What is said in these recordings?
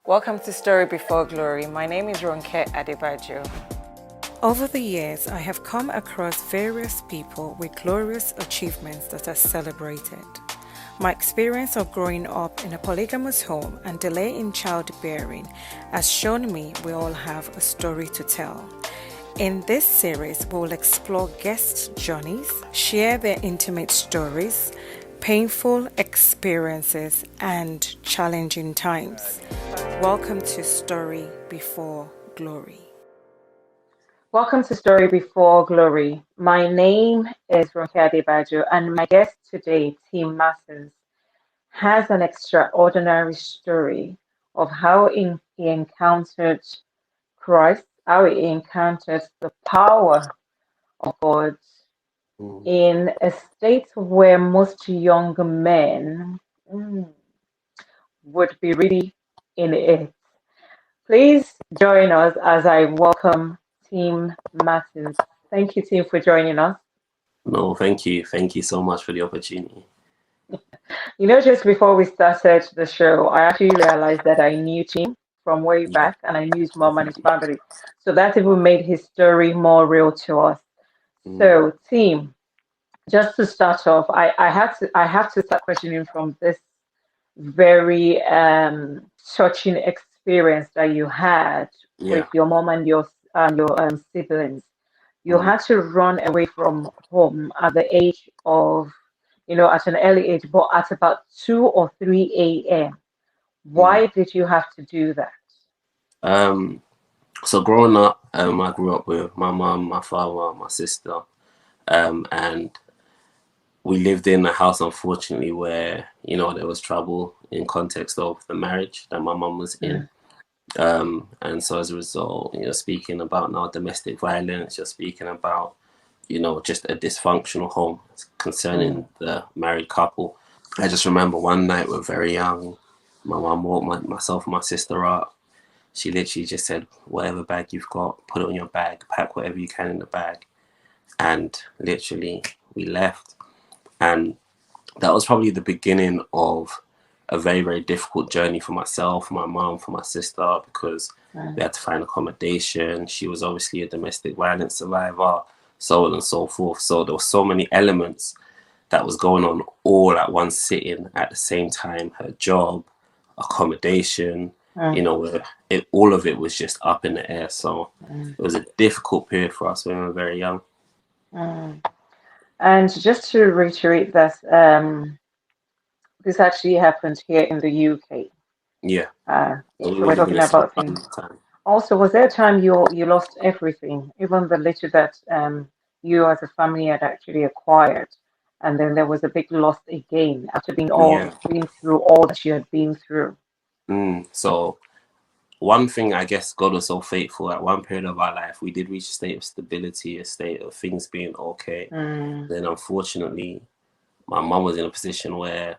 Welcome to Story Before Glory. My name is Ronke Adebajo. Over the years, I have come across various people with glorious achievements that are celebrated. My experience of growing up in a polygamous home and delay in childbearing has shown me we all have a story to tell. In this series, we will explore guest journeys, share their intimate stories, painful experiences, and challenging times. Welcome to Story Before Glory. Welcome to Story Before Glory. My name is Ronke Adebajo, and my guest today, Tim Martins, has an extraordinary story of how he encountered Christ, how he encountered the power of God in a state where most young men would be really in it. Please join us as I welcome Tim Martins. Thank you, Tim, for joining us. No, thank you. Thank you so much for the opportunity. Just before we started the show, I actually realized that I knew Tim from way Yeah. back and I knew his mom and his family. So that even made his story more real to us. Mm, So, Tim, just to start off, I have to start questioning from this very touching experience that you had with yeah. your mom and your siblings. You Mm, had to run away from home at the age of, at an early age, but at about 2 or 3 a.m. mm. Why did you have to do that? Um, so growing up, I grew up with my mum, my father, my sister, and we lived in a house, unfortunately, where there was trouble in context of the marriage that my mum was in. Mm, And so as a result, speaking about now domestic violence, you're speaking about just a dysfunctional home mm, concerning the married couple. I just remember one night we're very young. My mum woke myself and my sister up. She literally just said, "Whatever bag you've got, put it on your bag. Pack whatever you can in the bag." And literally, we left. And that was probably the beginning of a very, very difficult journey for myself, for my mum, for my sister, because we mm, had to find accommodation. She was obviously a domestic violence survivor, so on and so forth. So there were so many elements that was going on all at one sitting at the same time. Her job, accommodation, mm, all of it was just up in the air. So mm, it was a difficult period for us when we were very young. mm. And just to reiterate that, this actually happened here in the UK. Yeah, so we So we're would have been talking in about Scotland things. at the time. Also, was there a time you lost everything, even the little that you as a family had actually acquired, and then there was a big loss again after Yeah. being through all that you had been through? So one thing, I guess God was so faithful. At one period of our life, we did reach a state of stability, a state of things being okay. Mm, Then unfortunately, my mum was in a position where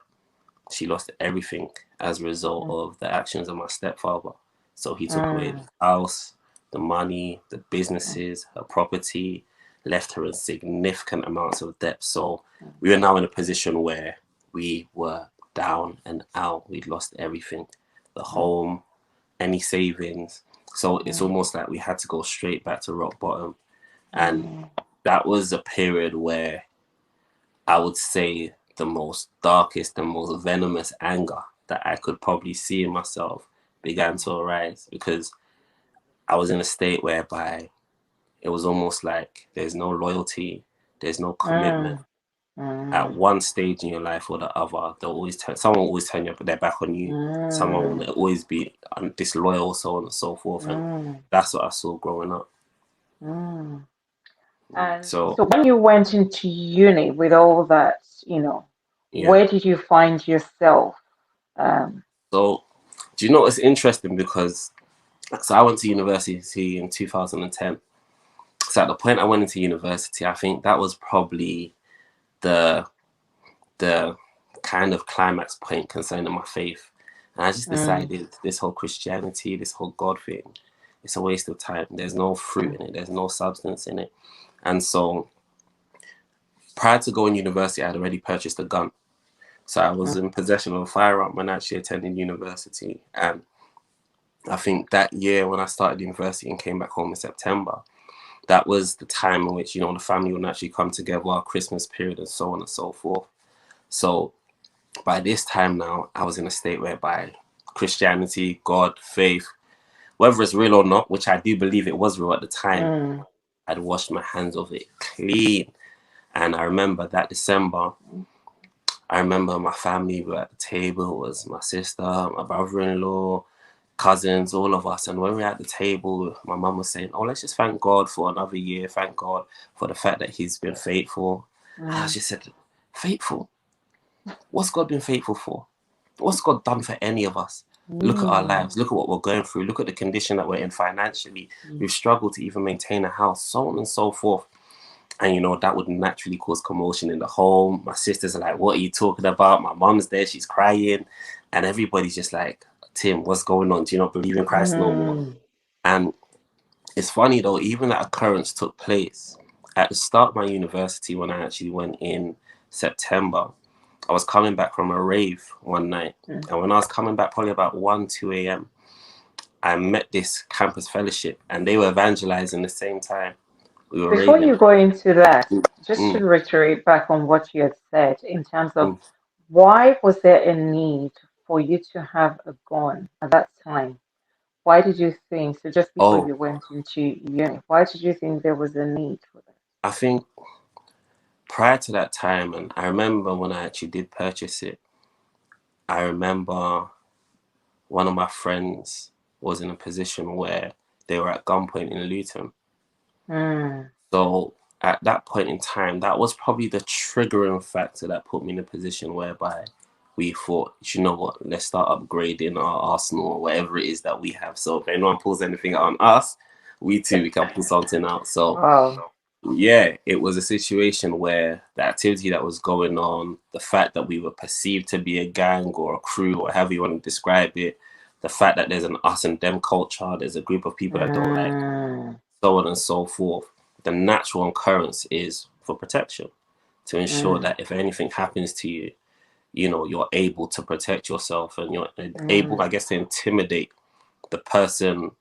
she lost everything as a result mm, of the actions of my stepfather. So he took away the mm, house, the money, the mm, businesses, her property, left her in significant amounts of debt. So mm, we were now in a position where we were down and out. We'd lost everything, the mm, home, any savings. So it's mm, almost like we had to go straight back to rock bottom. And mm, that was a period where I would say the most darkest and most venomous anger that I could probably see in myself began to arise, because I was in a state whereby it was almost like there's no loyalty, there's no commitment. mm, At mm, one stage in your life or the other, someone will always turn their back on you. Someone will mm, always be disloyal, so on and so forth. And mm, that's what I saw growing up. mm. And So so when you went into uni with all that, yeah. where did you find yourself? Um, So do you know what's interesting? Because I went to university in 2010. So at the point I went into university, I think that was probably the the kind of climax point concerning my faith. And I just mm, decided this whole Christianity, this whole God thing, it's a waste of time. There's no fruit mm, in it. There's no substance in it. And so prior to going to university, I had already purchased a gun. So I was mm, in possession of a firearm when actually attending university. And I think that year when I started university and came back home in September, that was the time in which, the family would naturally come together, our Christmas period and so on and so forth. So by this time now, I was in a state whereby Christianity, God, faith, whether it's real or not, which I do believe it was real at the time, I'd washed my hands of it clean. And I remember that December, I remember my family were at the table. It was my sister, my brother-in-law, cousins, all of us. And when we were at the table, my mum was saying, oh, let's just thank God for another year. Thank God for the fact that he's been faithful. And I just said, faithful? What's God been faithful for? What's God done for any of us? Look at our lives. Look at what we're going through. Look at the condition that we're in financially. We've struggled to even maintain a house, so on and so forth. And, that would naturally cause commotion in the home. My sisters are like, what are you talking about? My mom's there. She's crying. And everybody's just like, Tim, what's going on? Do you not believe in Christ no more? And it's funny, though, even that occurrence took place at the start of my university when I actually went in September. I was coming back from a rave one night. And when I was coming back, probably about 1, 2 a.m., I met this campus fellowship and they were evangelizing the same time. We were Before raving. you go into that, Mm, just to mm, reiterate back on what you had said in terms of mm. why was there a need for you to have a gun at that time? Why did you think, so just before Oh, you went into uni, why did you think there was a need for that? I think prior to that time, and I remember when I actually did purchase it, I remember one of my friends was in a position where they were at gunpoint in Luton. Mm, So at that point in time, that was probably the triggering factor that put me in a position whereby we thought, you know what, let's start upgrading our arsenal or whatever it is that we have. So if anyone pulls anything out on us, we too, we can pull something out. So wow. yeah, it was a situation where the activity that was going on, the fact that we were perceived to be a gang or a crew or however you want to describe it, the fact that there's an us and them culture, there's a group of people that don't like, Mm, so on and so forth. The natural occurrence is for protection, to ensure mm, that if anything happens to you, you're able to protect yourself and you're able, mm, I guess, to intimidate the person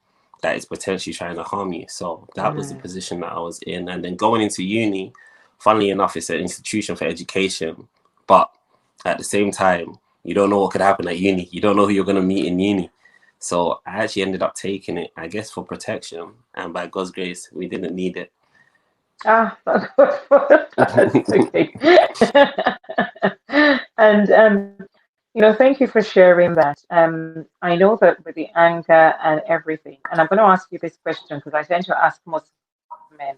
that is potentially trying to harm you. So that was the mm, position that I was in. And then going into uni, funnily enough, it's an institution for education. But at the same time, you don't know what could happen at uni. You don't know who you're going to meet in uni. So I actually ended up taking it, I guess, for protection. And by God's grace, we didn't need it. ah, that's okay. And thank you for sharing that. I know that with the anger and everything, and I'm going to ask you this question because I tend to ask most men,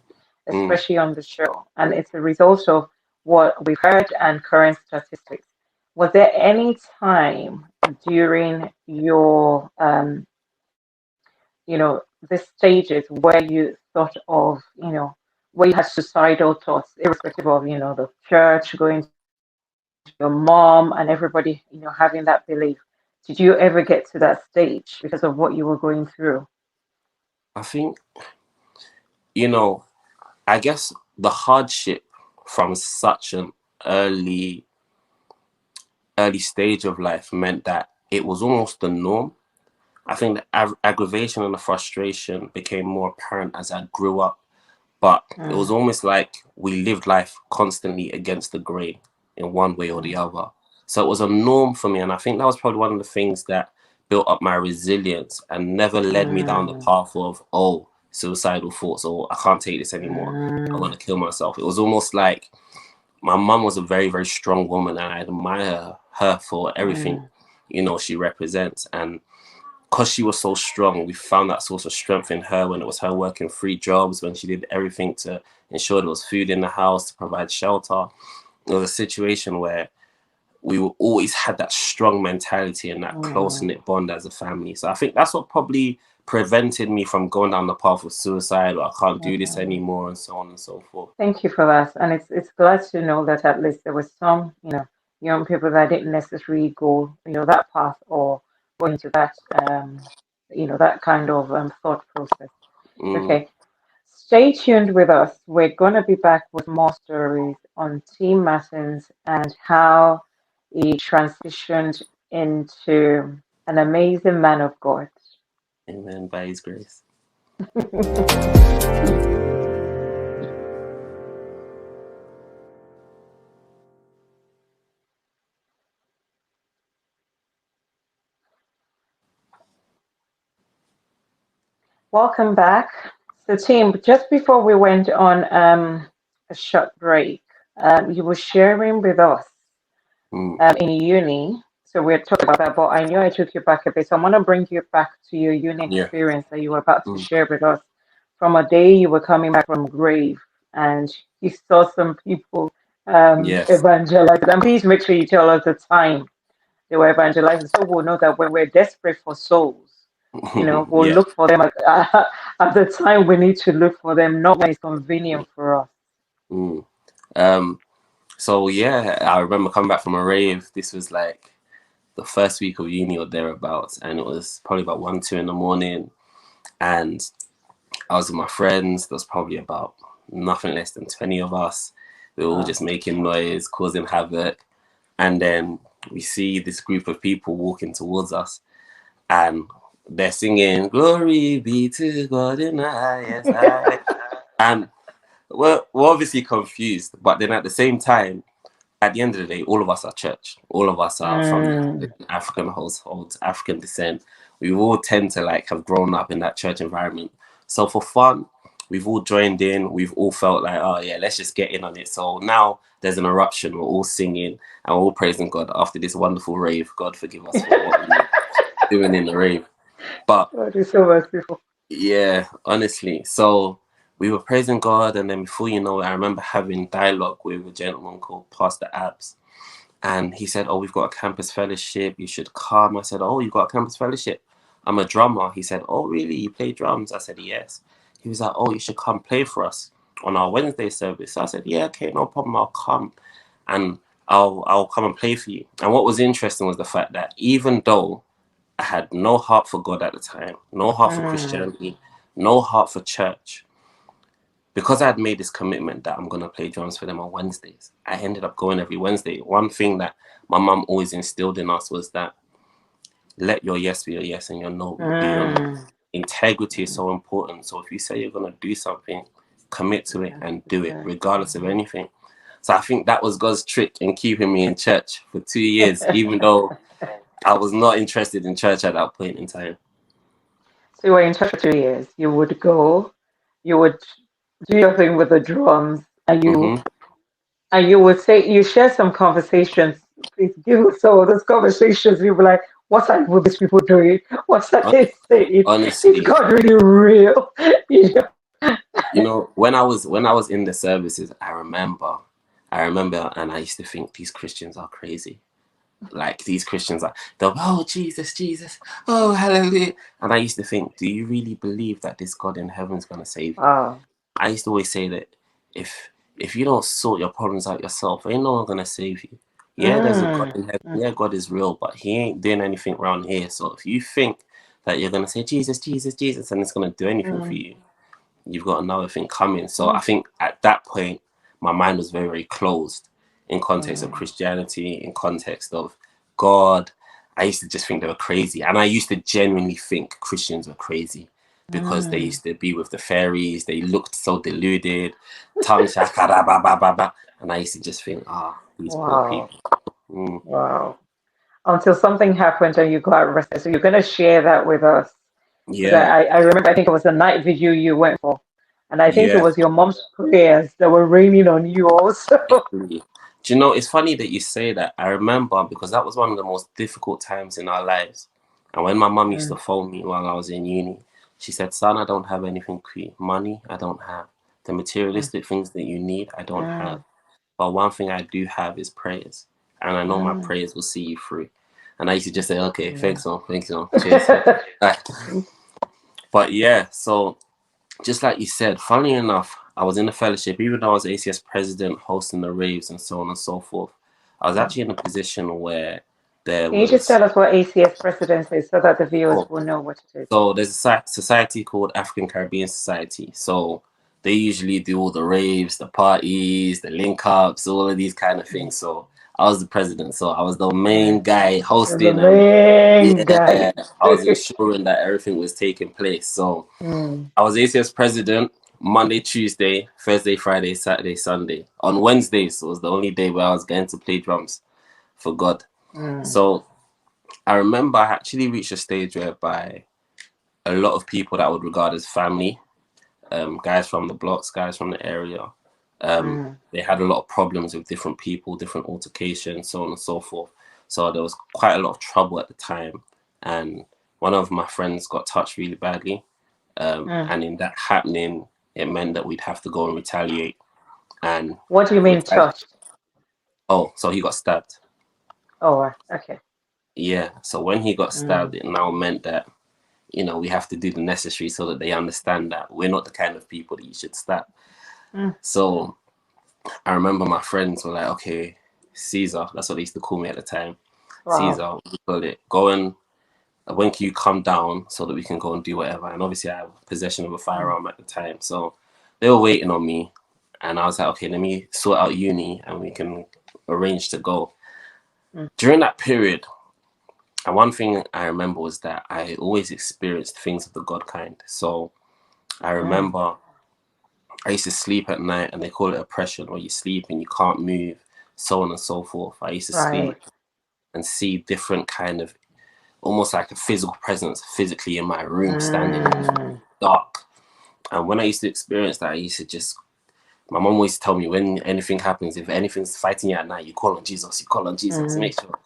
Mm. especially on the show, and it's a result of what we've heard and current statistics. Was there any time during your the stages where you thought of, where you had suicidal thoughts, irrespective of, the church, going to your mom and everybody, having that belief. Did you ever get to that stage because of what you were going through? I think, you know, I guess the hardship from such an early early stage of life meant that it was almost the norm. I think the aggravation and the frustration became more apparent as I grew up, but it was Mm, almost like we lived life constantly against the grain in one way or the mm, other. So it was a norm for me, and I think that was probably one of the things that built up my resilience and never led me down the mm, path of, oh, suicidal thoughts or I can't take this anymore, I'm mm, gonna kill myself. It was almost like my mum was a very, very strong woman, and I admire her for everything, mm, she represents. And because she was so strong, we found that source of strength in her when it was her working 3 jobs, when she did everything to ensure there was food in the house, to provide shelter. It was a situation where we were always had that strong mentality and that close mm, knit bond as a family. So I think that's what probably prevented me from going down the path of suicide or I can't do this mm. anymore and so on and so forth. Thank you for that. And it's glad to know that at least there was some, young people that didn't necessarily go, that path or go into that, that kind of thought process. Mm. Okay. Stay tuned with us. We're going to be back with more stories on Team Martins and how he transitioned into an amazing man of God. Amen. By His grace. Welcome back. So, team, just before we went on a short break, you were sharing with us Mm. in uni. So we're talking about that, but I knew I took you back a bit. So I want to bring you back to your uni Yeah. experience that you were about to Mm. share with us from a day you were coming back from grave and you saw some people Yes. evangelize. And please make sure you tell us the time they were evangelizing so we'll know that when we're desperate for souls, we'll Yeah. look for them at the time we need to look for them, not when it's convenient for us. Mm. Um. So yeah, I remember coming back from a rave. This was like the first week of uni or thereabouts, and it was probably about 1, 2 in the morning, and I was with my friends. There was probably about nothing less than 20 of us. We were all Wow. just making noise, causing havoc, and then we see this group of people walking towards us, and they're singing "Glory be to God in the highest high," and we're obviously confused, but then at the same time, at the end of the day, all of us are church. All of us are from Mm, African households, African descent. We all tend to like have grown up in that church environment. So for fun, we've all joined in. We've all felt like, oh yeah, let's just get in on it. So now there's an eruption. We're all singing and we're all praising God after this wonderful rave. God forgive us for what we were doing in the rave. But God is so merciful. yeah, honestly. So we were praising God, and then before you know it, I remember having dialogue with a gentleman called Pastor Abs. And he said, "Oh, we've got a campus fellowship. You should come." I said, "Oh, you got a campus fellowship? I'm a drummer." He said, "Oh, really? You play drums?" I said, "Yes." He was like, "Oh, you should come play for us on our Wednesday service." I said, "Yeah, okay, no problem. I'll come, and I'll come and play for you." And what was interesting was the fact that even though I had no heart for God at the time, no heart for Mm, Christianity, no heart for church, because I had made this commitment that I'm gonna play drums for them on Wednesdays, I ended up going every Wednesday. One thing that my mum always instilled in us was that let your yes be a yes and your no be your no. mm, Integrity is so important. So if you say you're gonna do something, commit to it and do it, okay. regardless of anything. So I think that was God's trick in keeping me in church for 2 years, even though I was not interested in church at that point in time. So you were in church for 2 years. You would go, you would do your thing with the drums, Hmm. and you would say you share some conversations. Please give us some of those conversations. You'll be like, what are these people doing? What are they saying? Is Honestly, God really real? You know? when I was in the services, I remember, and I used to think these Christians are crazy. Like these Christians are, they'll oh Jesus, Jesus, oh hallelujah, and I used to think, do you really believe that this God in heaven is gonna save you? Wow. I used to always say that if you don't sort your problems out yourself, ain't no one gonna save you. Yeah, there's a God Mm, in heaven. mm, Yeah, God is real, but He ain't doing anything around here. So if you think that you're gonna say Jesus, Jesus, Jesus, and it's gonna do anything for mm, you, you've got another thing coming. So I mm, think at that point, my mind was very, very closed in context of mm, Christianity, in context of God. I used to just think they were crazy. And I used to genuinely think Christians were crazy because they mm. used to be with the fairies. They looked so deluded, tongue shakara, ba, ba, ba, ba. And I used to just think, these poor Wow. people. Mm. Wow. Until something happened and you got arrested. So you're going to share that with us. Because Yeah, I remember, I think it was a night vigil you went for. And I think it yeah. was your mom's prayers that were raining on you also. Literally. Do you know, it's funny that you say that. I remember because that was one of the most difficult times in our lives. And when my mum used to Mm, phone me while I was in uni, she said, "Son, I don't have anything for you. Money, I don't have. The mm, materialistic things that you need, I don't have. mm, But one thing I do have is prayers. And I know my mm, prayers will see you through." And I used to just say, "Okay, mm. thanks, Mom. Thanks, Mom. Cheers." But yeah, so just like you said, funnily enough, I was in the fellowship, even though I was ACS president, hosting the raves and so on and so forth. I was actually in a position where there Can you just was, tell us what ACS precedence is so that the viewers oh, will know what it is? so there's a society called African Caribbean Society. So they usually do all the raves, the parties, the link ups, all of these kind of Mm, things. So I was the president, so I was the main guy You're the hosting, and main yeah, guy. I was ensuring that everything was taking place. So Mm, I was ACS president Monday, Tuesday, Thursday, Friday, Saturday, Sunday. On Wednesdays was the only day where I was going to play drums for God. mm, So I remember I actually reached a stage whereby a lot of people that I would regard as family, guys from the blocks, guys from the area, mm. they had a lot of problems with different people, different altercations, so on and so forth. So there was quite a lot of trouble at the time. And one of my friends got touched really badly. And in that happening, it meant that we'd have to go and retaliate. And What do you mean touched? oh, so he got stabbed. Oh, okay. Yeah. So when he got stabbed, Mm, it now meant that, we have to do the necessary so that they understand that we're not the kind of people that you should stab. mm. So I remember my friends were like, okay, Caesar, that's what they used to call me at the time. Wow. Caesar, we call it, go and when can you come down so that we can go and do whatever? And obviously I have possession of a Mm, firearm at the time. So they were waiting on me. And I was like, okay, let me sort out uni and we can arrange to go. mm, During that period, and one thing I remember was that I always experienced things of the God kind. So I mm. remember I used to sleep at night, and they call it oppression, where you sleep and you can't move, so on and so forth. I used to Right. sleep and see different kind of, almost like a physical presence physically in my room, standing in the Mm, dark. And when I used to experience that, I used to just, my mom always tell me when anything happens, if anything's fighting you at night, you call on Jesus, you call on Jesus, mm, make sure.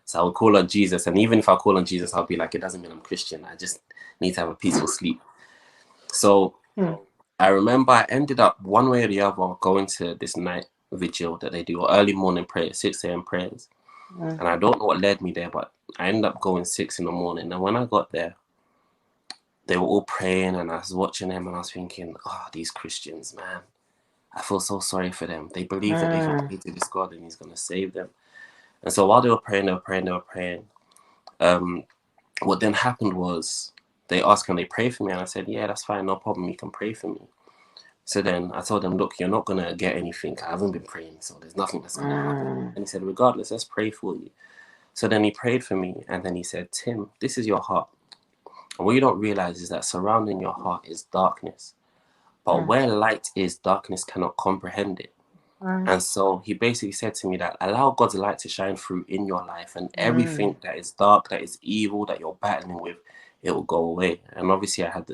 So I would call on Jesus. And even if I call on Jesus, I'll be like, it doesn't mean I'm Christian. I just need to have a peaceful sleep. So mm, I remember I ended up one way or the other going to this night vigil that they do, or early morning prayer, 6 a.m. prayers. mm. And I don't know what led me there, but I ended up going 6 in the morning. And when I got there, they were all praying and I was watching them and I was thinking, oh, these Christians, man, I feel so sorry for them. They believe that they can Mm, pray to this God and he's going to save them. And so while they were praying, what then happened was they asked, can they pray for me? And I said, yeah, that's fine. No problem. You can pray for me. So then I told him, look, you're not going to get anything. I haven't been praying, so there's nothing that's going to happen. mm, And he said, regardless, let's pray for you. So then he prayed for me, and then he said, Tim, this is your heart. And what you don't realize is that surrounding your heart is darkness. But mm. where light is, darkness cannot comprehend it. Right. And so he basically said to me that allow God's light to shine through in your life, and everything Mm, that is dark, that is evil, that you're battling with, it will go away. And obviously I had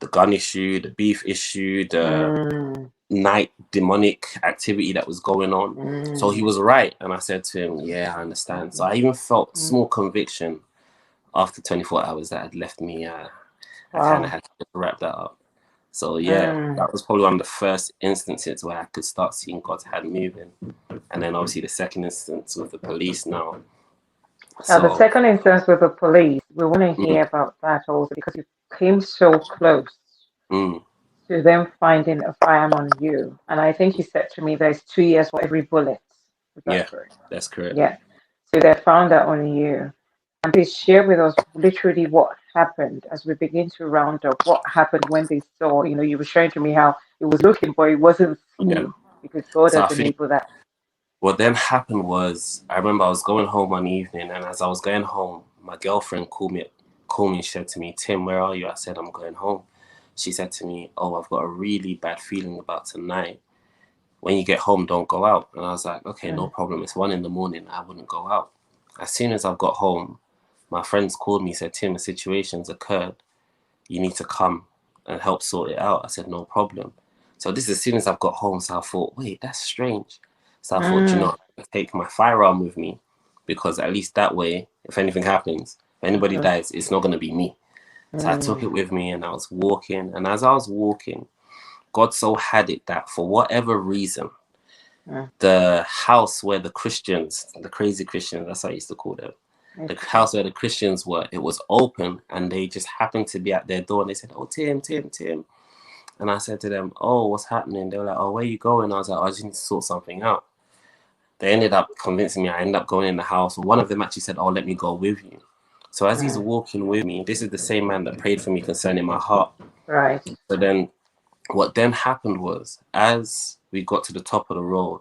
the gun issue, the beef issue, the mm, night demonic activity that was going on. So he mm, was right. And I said to him, yeah, I understand. So mm, I even felt mm. small conviction after 24 hours that had left me. I kind of Wow. had to wrap that up. So yeah, Mm. that was probably one of the first instances where I could start seeing God's hand moving. And then obviously the second instance with the police now. Now, the So second instance with the police, we want to mm, hear about that also because you came so close mm, to them finding a firearm on you. And I think you said to me there's 2 years for every bullet. Is that yeah, correct? that's correct. Yeah. So they found that on you. And please share with us literally what happened as we begin to round up. What happened when they saw, you were showing to me how it was looking, but it wasn't Yeah. seen because God So has I think enabled that. what then happened was I remember I was going home one evening, and as I was going home, my girlfriend called me and said to me, Tim, where are you? I said, I'm going home. She said to me, oh, I've got a really bad feeling about tonight. When you get home, don't go out. And I was like, okay, no Mm, problem. It's 1 a.m. I wouldn't go out. As soon as I got home, my friends called me, said, Tim, a situation's occurred. You need to come and help sort it out. I said, no problem. So this is as soon as I've got home. So I thought, wait, that's strange. So I thought, you know, mm, I'll take my firearm with me, because at least that way, if anything happens, if anybody mhm, dies, it's not going to be me. So I took mm, it with me and I was walking. And as I was walking, God so had it that for whatever reason, mm. the house where the Christians, the crazy Christians, that's what I used to call them, the Okay. house where the Christians were, it was open, and they just happened to be at their door, and they said, oh, Tim, Tim, Tim. And I said to them, oh, what's happening? They were like, oh, where are you going? I was like, oh, I just need to sort something out. They ended up convincing me. I ended up going in the house. One of them actually said, oh, let me go with you. So as he's Mm, walking with me, this is the same man that prayed for me concerning my heart. right. So then what then happened was, as we got to the top of the road,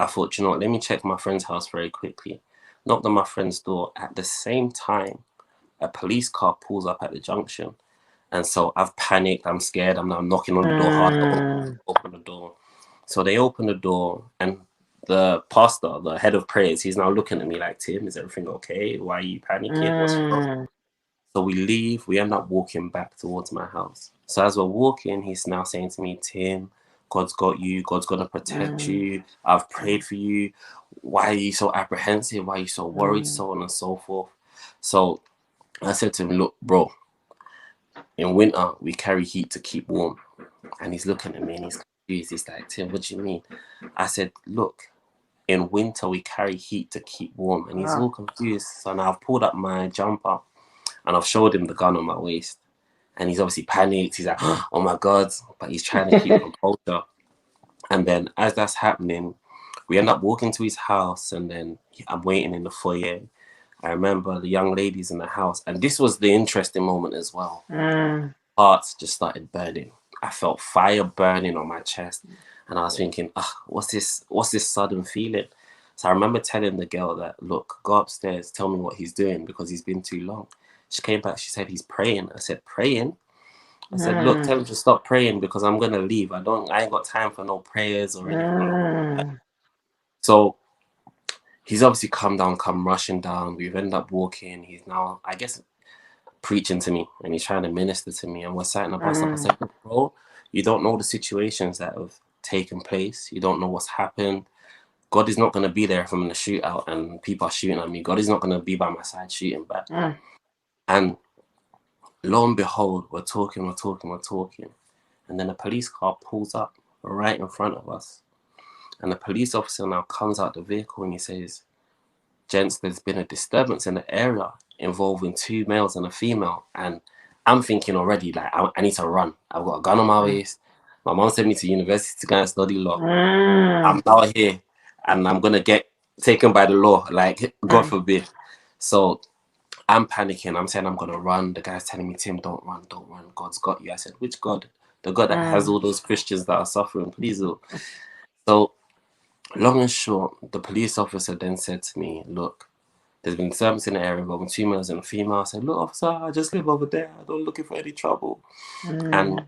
I thought, you know what, let me check my friend's house very quickly. Knocked on my friend's door. At the same time, a police car pulls up at the junction. And so I've panicked. I'm scared. I'm now knocking on the door hard. Open the door. So they open the door, and the pastor, the head of prayers, he's now looking at me like, Tim, is everything okay? Why are you panicking? What's wrong? So we leave. We end up walking back towards my house. So as we're walking, he's now saying to me, Tim, God's got you. God's going to protect you. I've prayed for you. Why are you so apprehensive? Why are you so worried? So on and so forth. So I said to him, look, bro, in winter, we carry heat to keep warm. And he's looking at me and he's confused. He's like, Tim, what do you mean? I said, look, in winter, we carry heat to keep warm. And he's all confused. So now I've pulled up my jumper and I've showed him the gun on my waist. And he's obviously panicked. He's like, oh my God. But he's trying to keep composure. And then as that's happening, we end up walking to his house. And then I'm waiting in the foyer. I remember the young ladies in the house. And this was the interesting moment as well. Hearts just started burning. I felt fire burning on my chest. And I was thinking, what's this sudden feeling? So I remember telling the girl that, look, go upstairs, tell me what he's doing because he's been too long. She came back, she said, he's praying. I said, praying? I said, look, tell him to stop praying because I'm going to leave. I ain't got time for no prayers or anything like that. So he's obviously come rushing down. We've ended up walking. He's now, I guess, preaching to me and he's trying to minister to me. And we're sat in a bus stop. I said, bro, you don't know the situations that have taken place. You don't know what's happened. God is not going to be there if I'm in a shootout and people are shooting at me. God is not going to be by my side shooting back. And lo and behold, we're talking. And then a police car pulls up right in front of us. And the police officer now comes out the vehicle and he says, gents, there's been a disturbance in the area involving 2 males and a female. And I'm thinking already, like, I need to run. I've got a gun on my waist. My mom sent me to university to go and study law. I'm now here and I'm going to get taken by the law, like, God forbid. So I'm panicking. I'm saying I'm going to run. The guy's telling me, Tim, don't run. God's got you. I said, which God? The God that has all those Christians that are suffering, please do. So long and short, the police officer then said to me, look, there's been disturbance in the area involving 2 males and a female. I said, look, officer, I just live over there. I don't looking for any trouble. And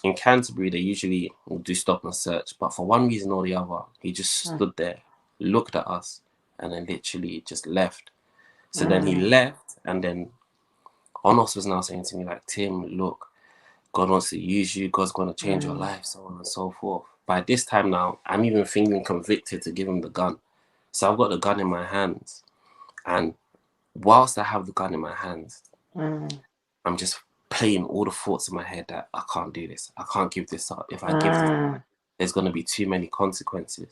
in Canterbury, they usually do stop and search. But for one reason or the other, he just stood there, looked at us, and then literally just left. So then he left, and then Onos was now saying to me, like, Tim, look, God wants to use you. God's going to change your life, so on and so forth. By this time now, I'm even feeling convicted to give him the gun. So I've got the gun in my hands. And whilst I have the gun in my hands, I'm just playing all the thoughts in my head that I can't do this. I can't give this up. If I give this up, there's going to be too many consequences.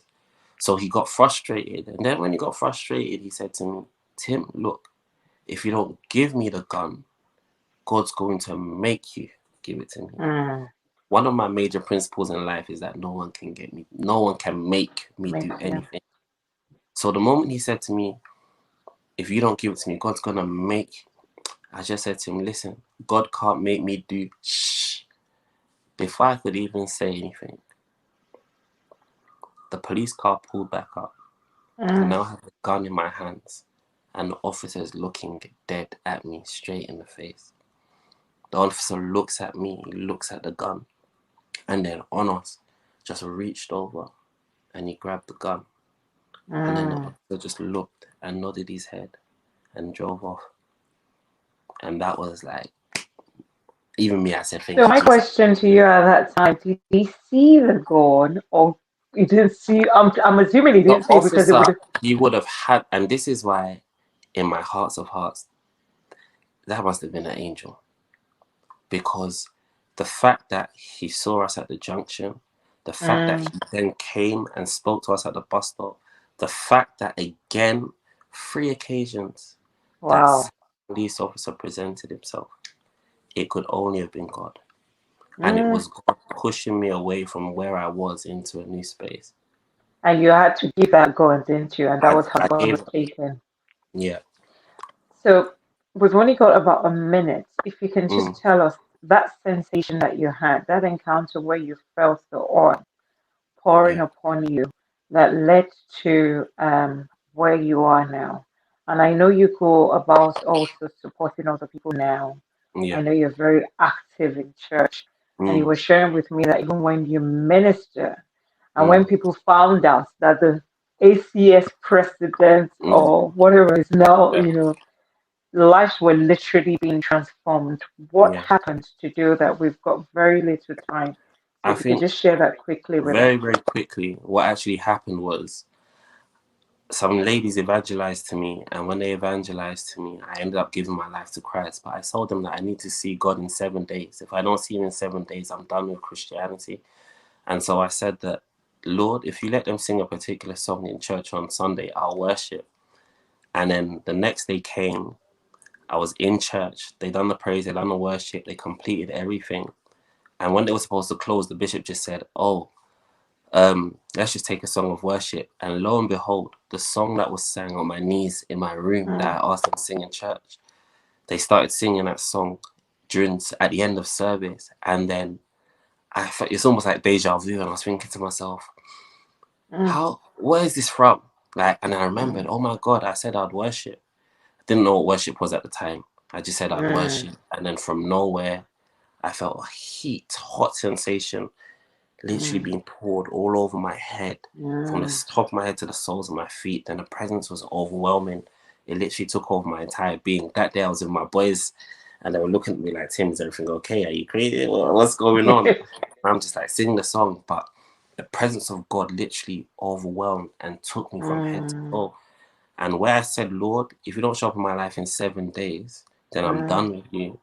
So he got frustrated. And then when he got frustrated, he said to me, Tim, look, if you don't give me the gun, God's going to make you give it to me. One of my major principles in life is that no one can make me do anything. So the moment he said to me, if you don't give it to me, God's going to make, I just said to him, listen, God can't make me do shh. Before I could even say anything, the police car pulled back up. I now have a gun in my hands and the officer's looking dead at me straight in the face. The officer looks at me, he looks at the gun, and then Onos just reached over and he grabbed the gun. And then the officer just looked and nodded his head and drove off. And that was like, even me, I said, thank you, So my Jesus. question to you at that time, did he see the gun or you didn't see? I'm assuming he The didn't see because it would officer, have. he would have had, and this is why, in my hearts of hearts, that must have been an angel. Because the fact that he saw us at the junction, the fact that he then came and spoke to us at the bus stop, the fact that again, 3 occasions, that police officer presented himself, it could only have been God. And it was God pushing me away from where I was into a new space. And you had to give that gun, didn't you? And that was how I the gun gave, was taken. yeah. So we've only got about a minute. If you can just tell us that sensation that you had, that encounter where you felt the oil pouring Yeah. upon you, that led to where you are now? And I know you go about also supporting other people now. I Yeah. know you're very active in church, and you Mm, were sharing with me that even when you minister, and when mm, people found out that the ACS president mm. or whatever is now, Yeah. lives were literally being transformed. What Yeah. happened to do that? We've got very little time. So I if you could think just share that quickly with us. very, very quickly, what actually happened was some ladies evangelized to me, and when they evangelized to me, I ended up giving my life to Christ. But I told them that I need to see God in 7 days. If I don't see Him in 7 days, I'm done with Christianity. And so I said that, Lord, if you let them sing a particular song in church on Sunday, I'll worship. And then the next day came, I was in church. They done the praise, they done the worship, they completed everything. And when they were supposed to close, the bishop just said, "Oh, let's just take a song of worship." And lo and behold, the song that was sang on my knees in my room that Mm, I asked them to sing in church, they started singing that song at the end of service. And then I felt it's almost like deja vu, and I was thinking to myself, mm, where is this from? Like, and I remembered, mm, oh my God, I said I'd worship. I didn't know what worship was at the time. I just said I'd mm, worship. And then from nowhere, I felt a hot sensation literally mm, being poured all over my head, from the mm, top of my head to the soles of my feet. Then the presence was overwhelming. It literally took over my entire being. That day I was with my boys and they were looking at me like, Tim, is everything okay? Are you crazy? What's going on? I'm just like singing the song, but the presence of God literally overwhelmed and took me from head to mm, toe. And where I said, Lord, if you don't show up in my life in 7 days, then I'm mm, done with you.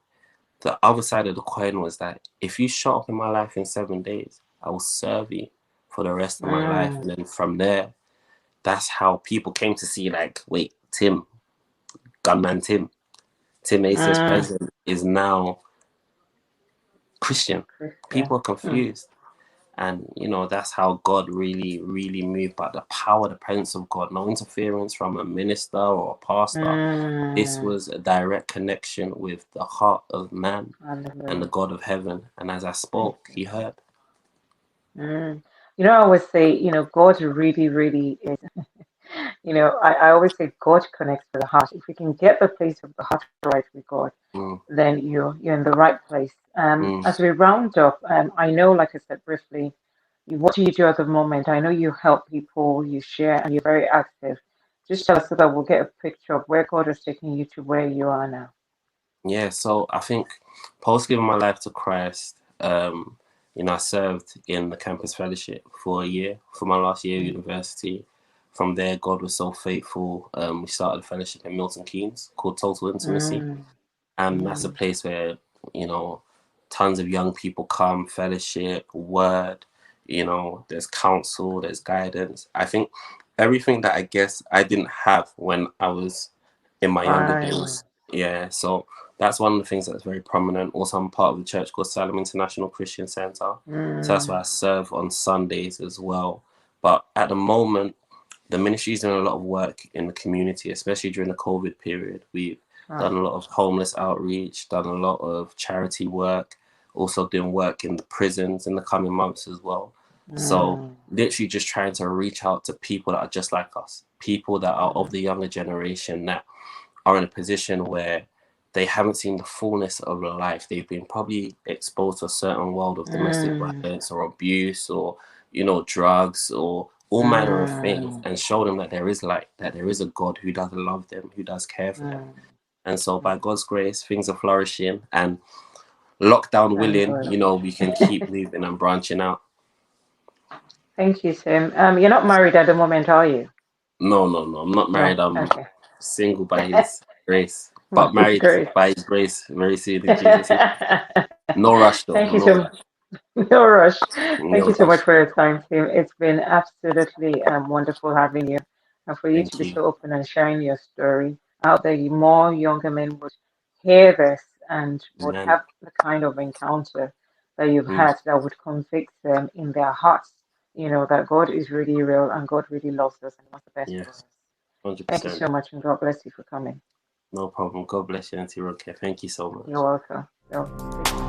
The other side of the coin was that if you show up in my life in 7 days, I will serve you for the rest of my life. mm, And then from there, that's how people came to see, like, wait, Tim, gunman Tim ACS mm. president is now Christian. Christian. People are Mm, confused. And, that's how God really, really moved. But the power, the presence of God, no interference from a minister or a pastor. This mm. was a direct connection with the heart of man and the Hallelujah. God of heaven. And as I Thank spoke, you. he heard. Mm. I always say, God really, really is. I always say God connects to the heart. If we can get the place of the heart right with God, Mm, then you're in the right place. mm. As we round up, I know, like I said briefly, what do you do at the moment? I know you help people, you share, and you're very active. Just tell us so that we'll get a picture of where God is taking you to where you are now. Yeah, so I think post giving my life to Christ, I served in the campus fellowship for a year, for my last year of Mm, university. From there, God was so faithful. We started a fellowship in Milton Keynes called Total Intimacy. mm, And that's a mm, place where, you know, tons of young people come, fellowship, word, there's counsel, there's guidance. I think everything that I guess I didn't have when I was in my younger fine. days. Yeah, so that's one of the things that's very prominent. Also, I'm part of a church called Salem International Christian Center. So that's why Mm, I serve on Sundays as well. But at the moment, the ministry is doing a lot of work in the community, especially during the COVID period. We've done fine. a lot of homeless outreach, done a lot of charity work, also doing work in the prisons in the coming months as well. So Mm, literally just trying to reach out to people that are just like us, people that are of mm, the younger generation that are in a position where they haven't seen the fullness of life. They've been probably exposed to a certain world of domestic mm, violence or abuse or, drugs or all manner of things, mm, and show them that there is light, that there is a God who does love them, who does care for them. mm, And so mm. by God's grace, things are flourishing, and lockdown Thank willing, God. we can keep moving and branching out. Thank you, Tim. You're not married at the moment, are you? No, no, no. I'm not No. married. I'm Okay. single by his grace, Well, but it's married great. by his grace very soon in Jesus' name. No rush though. Thank you No so rush. No rush. Thank No you so much rush. for your time, Tim. It's been absolutely wonderful having you and for you to Thank be you. so open and sharing your story. I hope that more younger men would hear this and would Amen. have the kind of encounter that you've Mm, had that would convict them in their hearts, that God is really real and God really loves us and wants the best for yes. us. Thank you 100%. so much and God bless you for coming. No problem. God bless you, Auntie Ronke. Thank you so You're much. welcome. You're welcome.